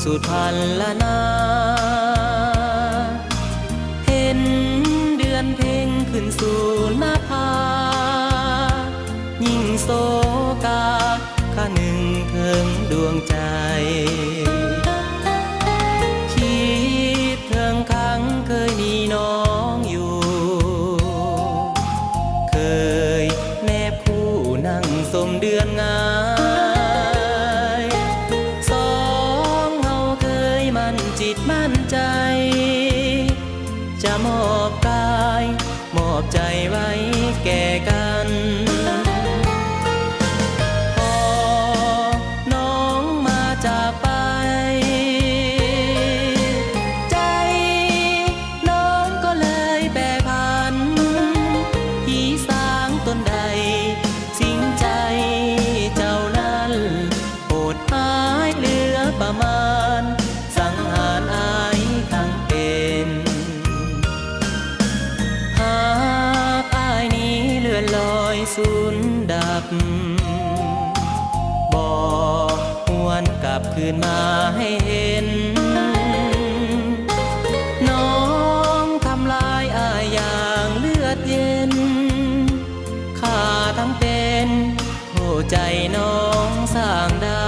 สุดพันละนาเห็นเดือนเพ็ญขึ้นสู่หน้าผายิ่งโศกาข้าหนึ่งถึงดวงใจคิดถึงครั้งเคยมีน้องอยู่เคยแนบคู่นั่งสมเดือนงายสองเฮาเคยมั่นจิตมั่นใจจะมอบกายมอบใจไว้แก่กันพอน้องมาจากไปใจน้องก็เลยแปรผันผีสางตนใดสิ้นใจเจ้านั้นโหดร้ายเหลือประมาณสังหารอายทั้งเป็นหากอายนี้เลื่อนลอยสูญดับบอกหวนกลับคืนมาให้เห็นน้องทำลายอายอย่างเลือดเย็นข้าทั้งเป็นหัวใจน้องสร้างดำ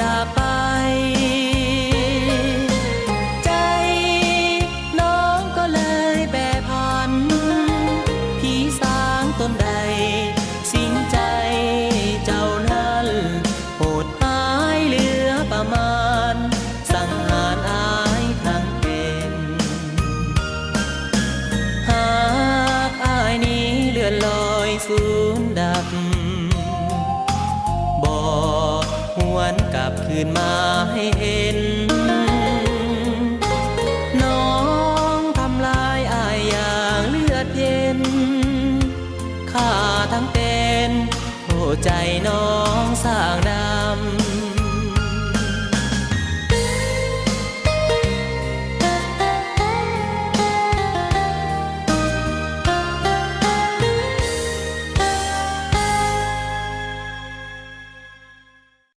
จากไปใจน้องก็เลยแปรผันผีสางตนใดสิ้นใจเจ้านั้นโหดร้ายเหลือประมาณสังหารอายทั้งเป็นหากอายนี้เลื่อนลอยสูญดับบอกหวนกลับคืนมาให้เห็นน้องทำลายอายอย่างเลือดเย็นข้าทั้งเป็นหัวใจน้องสร้างดา